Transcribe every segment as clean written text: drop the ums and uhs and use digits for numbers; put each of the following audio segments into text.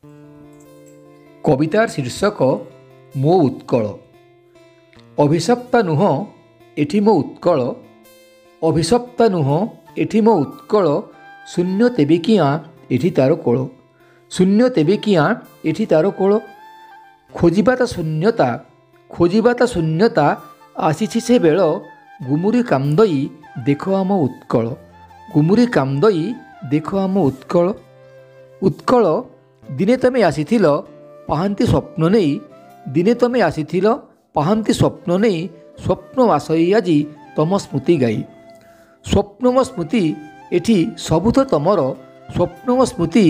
कवितार शीर्षक मो उत्कल। अभिशप्ता नुह एठी मो उत्कल, अभिशप्ता नुह एठी मो उत्कल। शून्य तेबे किया एठी तार कोल, शून्य तेबे किया एठी तार कोल। खोजिबाता शून्यता, खोजिबाता शून्यता, आसीछि से बेଳ। गुमुरी कामदई देख आम उत्कल, गुमुरी कामदई देख आम उत्कल। उत्कल दिने तमे आसीथिल पाहांती स्वप्न नहीं, दिने तमे आसीथिल पाहांती स्वप्न नहीं। स्वप्न आसई आजी तम स्मृति गाई, स्वप्नम स्मृति एठी सबुथ तमर, स्वप्नम स्मृति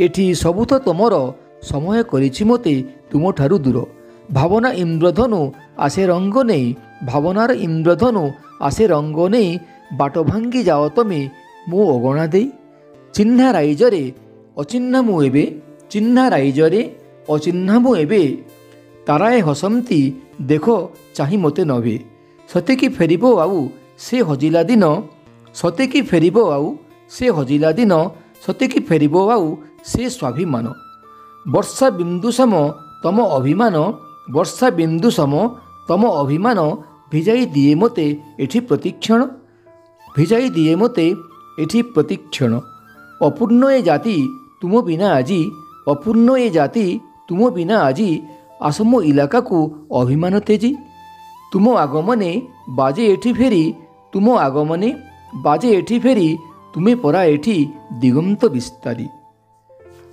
एठी सबुथ तमर। समय करिछि मोते तुम ठारु दूर, भावना इंद्रधनु आसे रंग नहीं, भावनार इंद्रधनु आसे रंग नहीं। बाट भांगी जाओ तमे मो अगणा देई, चिन्हा राइजरे अचिन्हा मु एबे, चिन्हा राइजरे अचिन्हा मु एबे। ताराए हसंती देख चाहि मोते नभे, सते कि फेरिबो आउ से हजिला दिन, सते कि फेरिबो आउ से हजिला दिन, सते कि फेरिबो आउ से स्वाभिमान। वर्षा बिंदु सम तम अभिमान, वर्षा बिंदु सम तम अभिमान। भिजाई दिए मोते एठी प्रतिक्षण, भिजाई दिए मोते एठी प्रतिक्षण। अपूर्ण ए जाति तुम बिना आजी, अपूर्ण ए जाति तुम बिना आजी। आसमो इलाका को अभिमान तेजी, तुम आगमने बाजे एठी फेरी, तुम आगमने बाजे एठी फेरी। तुम्हें परा एठी दिगंत विस्तारी।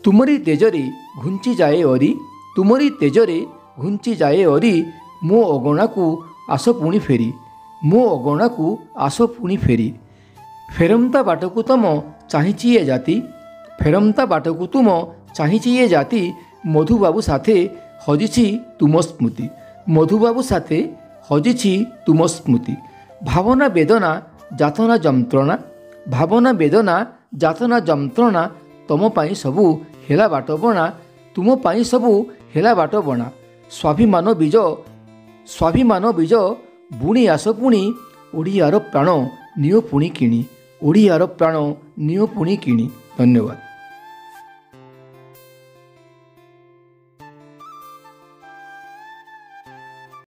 तुमरी तेजरे घुंची जाए अरी, तुमरी तेजरे घुंची जाए अरी। मो अगणा को आस पुणी फेरी, मो अगणा को आस पुणी फेरी। फेरमता बाटकू तुम चाहिछि ए जाति, फेरमता बाटकू तुम चाहिछि ए जाति। मधुबाबू साथे हजिछि तुम स्मृति, मधुबाबू साथे हजिछि तुम स्मृति। भावना बेदना जातना जंत्रणा, भावना बेदना जातना जंत्रणा। तुम पाई सबू हेला बाट बणा, तुम पाई सबू हेला बाट बणा। स्वाभिमान बीज, स्वाभिमान बीज बुणी आस पुणी। ओडियार प्राण नियो पुणी किणी, ओडियार प्राण नियो पुणी किणी। धन्यवाद।